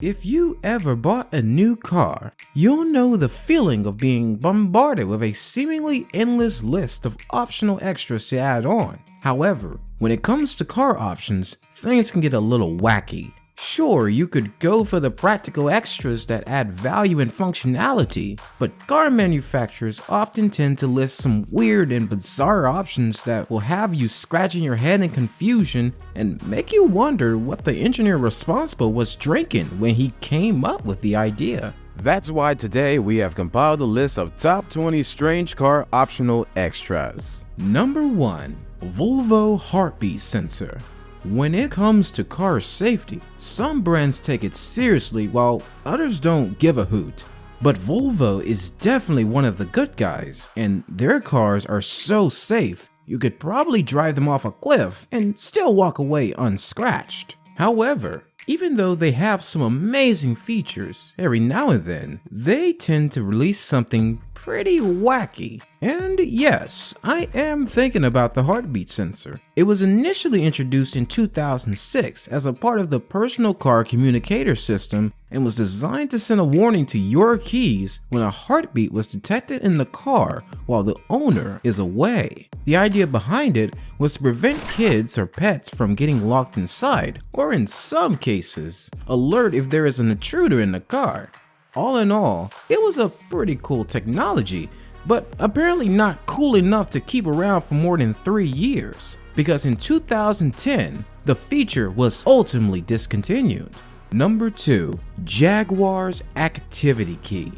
If you ever bought a new car, you'll know the feeling of being bombarded with a seemingly endless list of optional extras to add on. However, when it comes to car options, things can get a little wacky. Sure, you could go for the practical extras that add value and functionality, but car manufacturers often tend to list some weird and bizarre options that will have you scratching your head in confusion and make you wonder what the engineer responsible was drinking when he came up with the idea. That's why today we have compiled a list of top 20 strange car optional extras. Number 1. Volvo Heartbeat Sensor. When it comes to car safety, some brands take it seriously while others don't give a hoot. But Volvo is definitely one of the good guys, and their cars are so safe, you could probably drive them off a cliff and still walk away unscratched. However, even though they have some amazing features, every now and then, they tend to release something pretty wacky. And yes, I am thinking about the heartbeat sensor. It was initially introduced in 2006 as a part of the personal car communicator system and was designed to send a warning to your keys when a heartbeat was detected in the car while the owner is away. The idea behind it was to prevent kids or pets from getting locked inside, or in some cases, alert if there is an intruder in the car. All in all, it was a pretty cool technology, but apparently not cool enough to keep around for more than 3 years, because in 2010, the feature was ultimately discontinued. Number 2. Jaguar's Activity Key.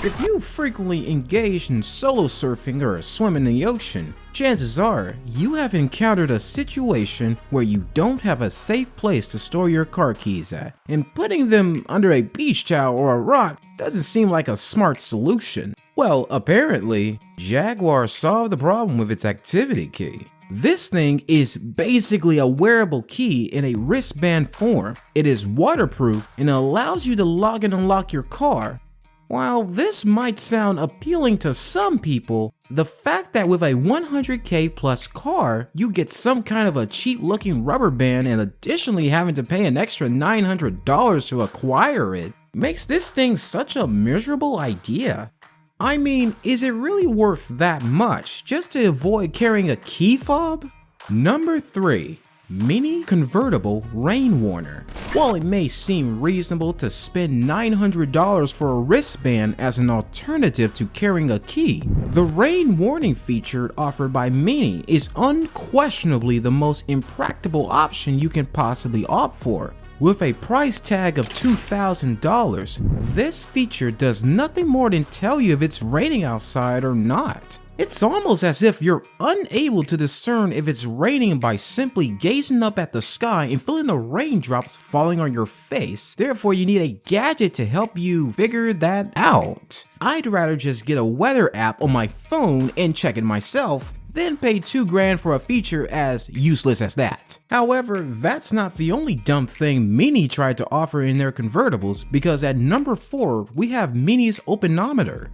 If you frequently engage in solo surfing or swimming in the ocean, chances are you have encountered a situation where you don't have a safe place to store your car keys at, and putting them under a beach towel or a rock doesn't seem like a smart solution. Well, apparently, Jaguar solved the problem with its activity key. This thing is basically a wearable key in a wristband form. It is waterproof and allows you to log and unlock your car. While this might sound appealing to some people, the fact that with a 100k plus car, you get some kind of a cheap looking rubber band and additionally having to pay an extra $900 to acquire it makes this thing such a miserable idea. I mean, is it really worth that much just to avoid carrying a key fob? Number 3. Mini Convertible Rain Warner. While it may seem reasonable to spend $900 for a wristband as an alternative to carrying a key, the rain warning feature offered by Mini is unquestionably the most impractical option you can possibly opt for. With a price tag of $2,000, this feature does nothing more than tell you if it's raining outside or not. It's almost as if you're unable to discern if it's raining by simply gazing up at the sky and feeling the raindrops falling on your face. Therefore, you need a gadget to help you figure that out. I'd rather just get a weather app on my phone and check it myself, then pay $2,000 for a feature as useless as that. However, that's not the only dumb thing Mini tried to offer in their convertibles, because at number 4, we have Mini's Openometer.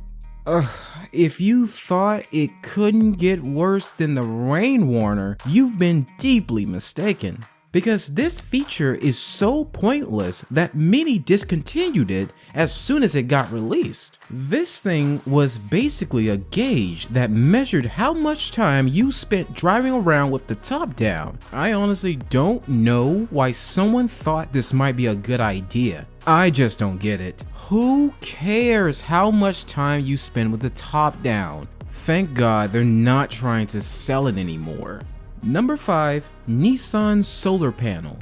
If you thought it couldn't get worse than the rain warner, you've been deeply mistaken. Because this feature is so pointless that Mini discontinued it as soon as it got released. This thing was basically a gauge that measured how much time you spent driving around with the top down. I honestly don't know why someone thought this might be a good idea. I just don't get it. Who cares how much time you spend with the top down? Thank God they're not trying to sell it anymore. Number 5. Nissan Solar Panel.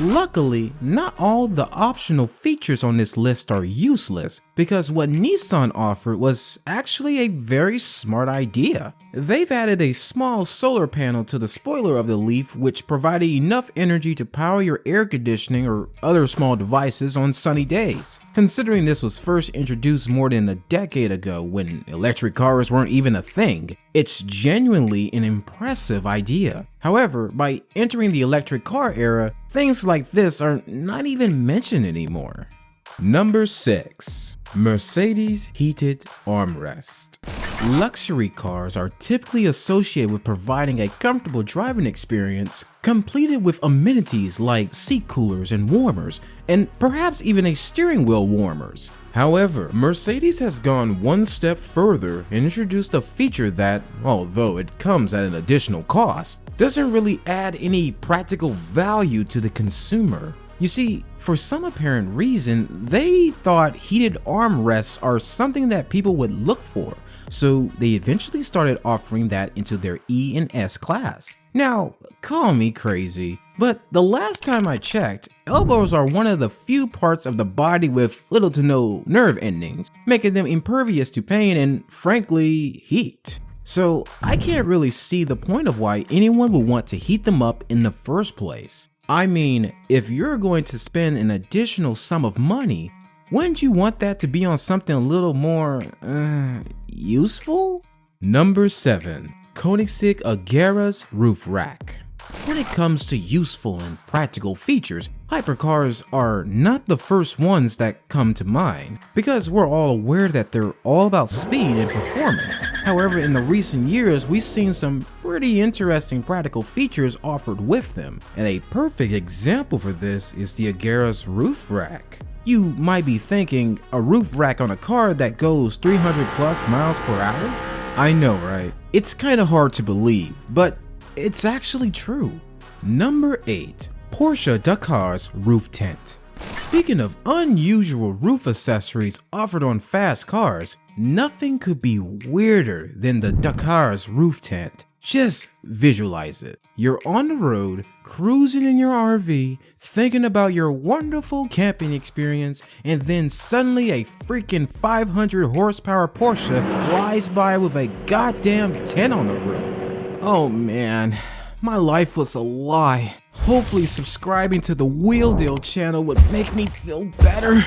Luckily, not all the optional features on this list are useless, because what Nissan offered was actually a very smart idea. They've added a small solar panel to the spoiler of the Leaf, which provided enough energy to power your air conditioning or other small devices on sunny days. Considering this was first introduced more than a decade ago when electric cars weren't even a thing, it's genuinely an impressive idea. However, by entering the electric car era, things like this are not even mentioned anymore. Number 6. Mercedes Heated Armrest. Luxury cars are typically associated with providing a comfortable driving experience completed with amenities like seat coolers and warmers, and perhaps even a steering wheel warmers. However, Mercedes has gone one step further and introduced a feature that, although it comes at an additional cost, doesn't really add any practical value to the consumer. You see, for some apparent reason, they thought heated armrests are something that people would look for, so they eventually started offering that into their E and S class. Now, call me crazy, but the last time I checked, elbows are one of the few parts of the body with little to no nerve endings, making them impervious to pain and, frankly, heat. So I can't really see the point of why anyone would want to heat them up in the first place. I mean, if you're going to spend an additional sum of money, wouldn't you want that to be on something a little more, useful? Number 7. Koenigsegg Agera's Roof Rack. When it comes to useful and practical features, hypercars are not the first ones that come to mind, because we're all aware that they're all about speed and performance. However, in the recent years, we've seen some pretty interesting practical features offered with them, and a perfect example for this is the Agera's Roof Rack. You might be thinking, a roof rack on a car that goes 300 plus miles per hour? I know, right? It's kinda hard to believe, but it's actually true. Number 8. Porsche Dakar's Roof Tent. Speaking of unusual roof accessories offered on fast cars, nothing could be weirder than the Dakar's Roof Tent. Just visualize it. You're on the road, cruising in your RV, thinking about your wonderful camping experience, and then suddenly a freaking 500 horsepower Porsche flies by with a goddamn tent on the roof. Oh man, my life was a lie. Hopefully subscribing to the TheWheelDeal channel would make me feel better.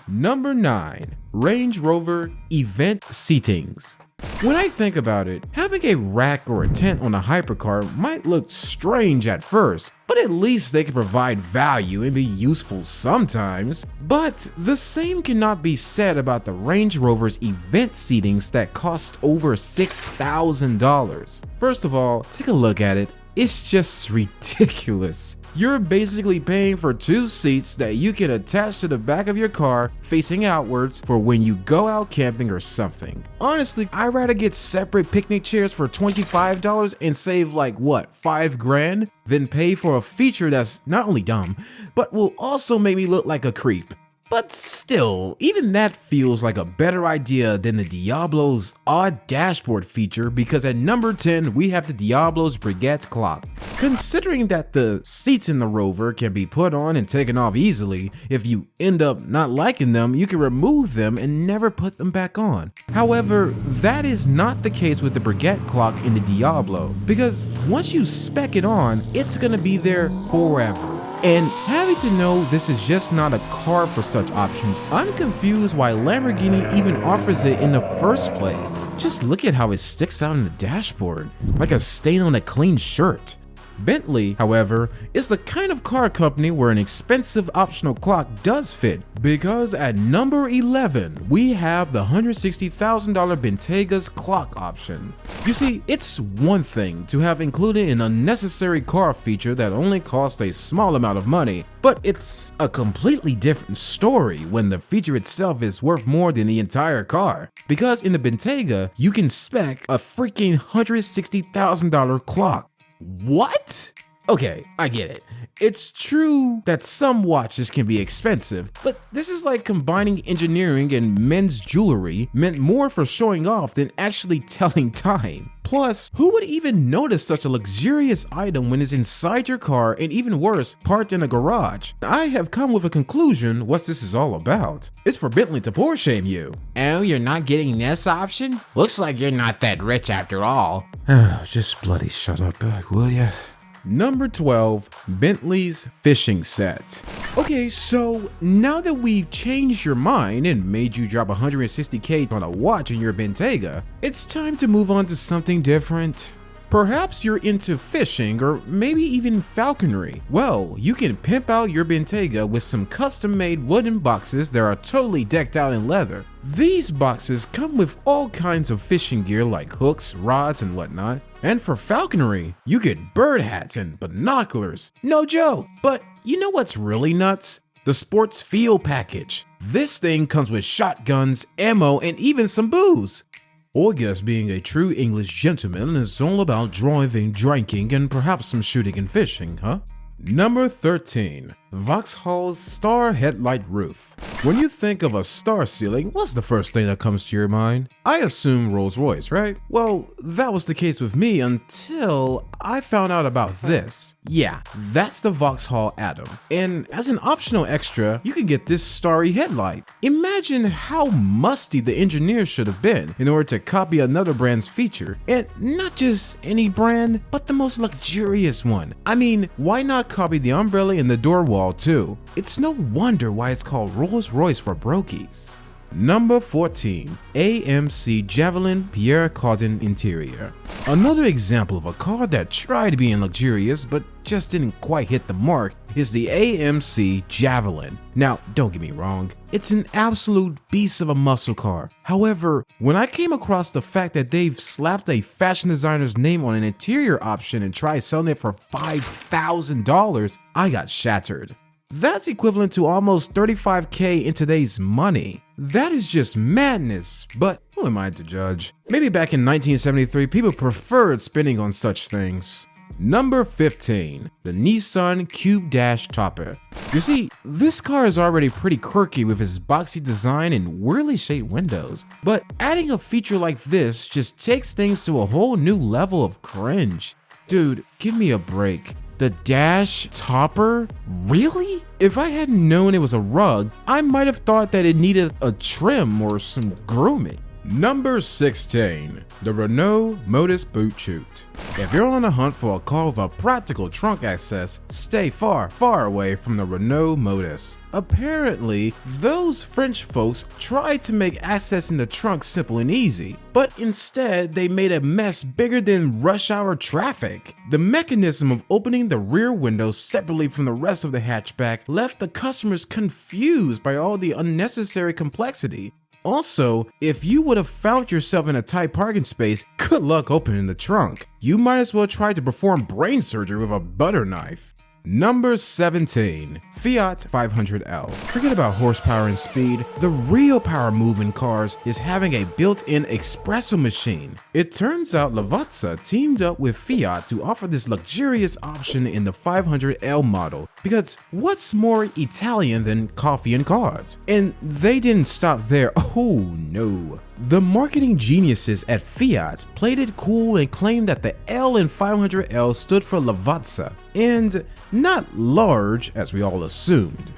Number 9. Range Rover Event Seatings. When I think about it, having a rack or a tent on a hypercar might look strange at first, but at least they can provide value and be useful sometimes. But the same cannot be said about the Range Rover's event seatings that cost over $6,000. First of all, take a look at it. It's just ridiculous. You're basically paying for 2 seats that you can attach to the back of your car facing outwards for when you go out camping or something. Honestly, I'd rather get separate picnic chairs for $25 and save like what, $5 than pay for a feature that's not only dumb, but will also make me look like a creep. But still, even that feels like a better idea than the Diablo's odd dashboard feature, because at number 10 we have the Diablo's Brigette clock. Considering that the seats in the Rover can be put on and taken off easily, if you end up not liking them, you can remove them and never put them back on. However, that is not the case with the Brigette clock in the Diablo, because once you spec it on, it's gonna be there forever. And having to know this is just not a car for such options, I'm confused why Lamborghini even offers it in the first place. Just look at how it sticks out in the dashboard, like a stain on a clean shirt. Bentley, however, is the kind of car company where an expensive optional clock does fit, because at number 11, we have the $160,000 Bentega's clock option. You see, it's one thing to have included an unnecessary car feature that only costs a small amount of money, but it's a completely different story when the feature itself is worth more than the entire car. Because in the Bentega, you can spec a freaking $160,000 clock. What? Okay, I get it. It's true that some watches can be expensive, but this is like combining engineering and men's jewelry meant more for showing off than actually telling time. Plus, who would even notice such a luxurious item when it's inside your car, and even worse, parked in a garage? I have come with a conclusion what this is all about. It's for Bentley to Porsche shame you. Oh, you're not getting this option? Looks like you're not that rich after all. Just bloody shut up, will ya? Number 12, Bentley's fishing set. Okay, so now that we've changed your mind and made you drop $160K on a watch in your Bentayga, it's time to move on to something different. Perhaps you're into fishing or maybe even falconry. Well, you can pimp out your Bentayga with some custom-made wooden boxes that are totally decked out in leather. These boxes come with all kinds of fishing gear like hooks, rods, and whatnot. And for falconry, you get bird hats and binoculars. No joke! But you know what's really nuts? The sports field package. This thing comes with shotguns, ammo, and even some booze. I guess being a true English gentleman is all about driving, drinking, and perhaps some shooting and fishing, huh? Number 13. Vauxhall's Star Headlight Roof. When you think of a star ceiling, what's the first thing that comes to your mind? I assume Rolls-Royce, right? Well, that was the case with me until I found out about this. Yeah, that's the Vauxhall Atom. And as an optional extra, you can get this starry headlight. Imagine how musty the engineers should have been in order to copy another brand's feature. And not just any brand, but the most luxurious one. I mean, why not copy the umbrella and the door wall too? It's no wonder why it's called Rolls-Royce for Brokies. Number 14. AMC Javelin Interior. Another example of a car that tried being luxurious but just didn't quite hit the mark is the AMC Javelin. Now, don't get me wrong, it's an absolute beast of a muscle car. However, when I came across the fact that they've slapped a fashion designer's name on an interior option and tried selling it for $5,000, I got shattered. That's equivalent to almost $35K in today's money. That is just madness, but who am I to judge? Maybe back in 1973, people preferred spending on such things. Number 15. The Nissan Cube Dash Topper. You see, this car is already pretty quirky with its boxy design and weirdly shaped windows, but adding a feature like this just takes things to a whole new level of cringe. Dude, give me a break. The Dash Topper? Really? If I hadn't known it was a rug, I might have thought that it needed a trim or some grooming. Number 16. The Renault Modus Boot Chute. If you're on a hunt for a car with a practical trunk access, stay far, far away from the Renault Modus. Apparently, those French folks tried to make accessing the trunk simple and easy, but instead they made a mess bigger than rush hour traffic. The mechanism of opening the rear window separately from the rest of the hatchback left the customers confused by all the unnecessary complexity. Also, if you would have found yourself in a tight parking space, good luck opening the trunk. You might as well try to perform brain surgery with a butter knife. Number 17. Fiat 500L. Forget about horsepower and speed. The real power move in cars is having a built-in espresso machine. It turns out Lavazza teamed up with Fiat to offer this luxurious option in the 500L model, because what's more Italian than coffee and cars? And they didn't stop there. Oh no. The marketing geniuses at Fiat played it cool and claimed that the L in 500L stood for Lavazza, and not large as we all assumed.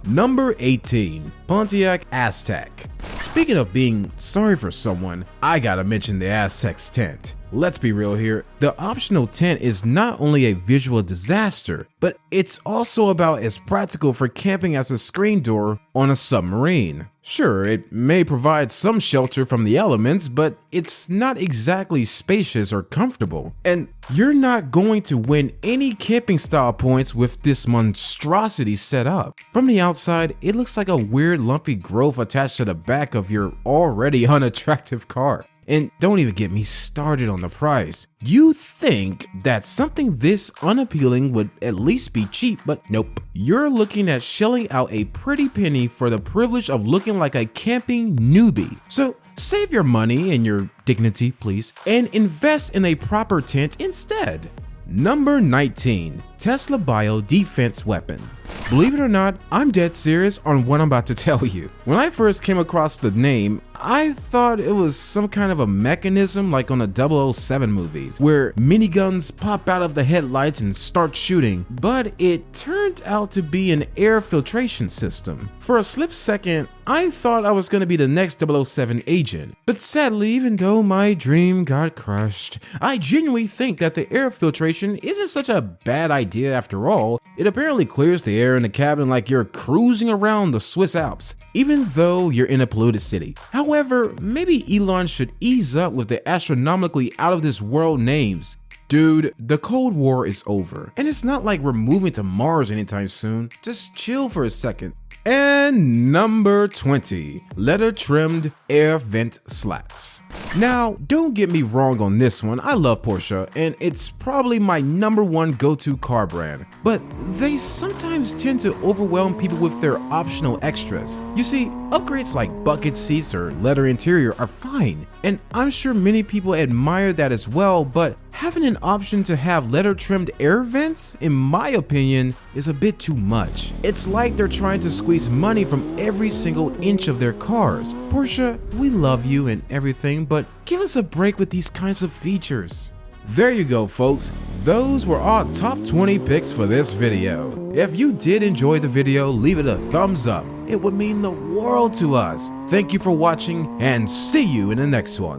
Number 18. Pontiac Aztek. Speaking of being sorry for someone, I gotta mention the Aztek's tent. Let's be real here, the optional tent is not only a visual disaster, but it's also about as practical for camping as a screen door on a submarine. Sure, it may provide some shelter from the elements, but it's not exactly spacious or comfortable. And you're not going to win any camping style points with this monstrosity set up. From the outside, it looks like a weird lumpy growth attached to the back of your already unattractive car. And don't even get me started on the price. You think that something this unappealing would at least be cheap, but nope. You're looking at shelling out a pretty penny for the privilege of looking like a camping newbie. So save your money and your dignity, please, and invest in a proper tent instead. Number 19. Tesla Bio Defense Weapon. Believe it or not, I'm dead serious on what I'm about to tell you. When I first came across the name, I thought it was some kind of a mechanism like on the 007 movies, where miniguns pop out of the headlights and start shooting, but it turned out to be an air filtration system. For a split second, I thought I was going to be the next 007 agent, but sadly, even though my dream got crushed, I genuinely think that the air filtration isn't such a bad idea after all. It apparently clears the air in the cabin like you're cruising around the Swiss Alps, even though you're in a polluted city. However, maybe Elon should ease up with the astronomically out of this world names. Dude, the Cold War is over, and it's not like we're moving to Mars anytime soon. Just chill for a second. And number 20, leather trimmed air vent slats. Now, don't get me wrong on this one, I love Porsche, and it's probably my #1 go-to car brand, but they sometimes tend to overwhelm people with their optional extras. You see, upgrades like bucket seats or leather interior are fine, and I'm sure many people admire that as well, but having an option to have leather trimmed air vents, in my opinion, is a bit too much. It's like they're trying to squeeze money from every single inch of their cars. Porsche, we love you and everything, but give us a break with these kinds of features. There you go, folks. Those were our top 20 picks for this video. If you did enjoy the video, leave it a thumbs up. It would mean the world to us. Thank you for watching, and see you in the next one.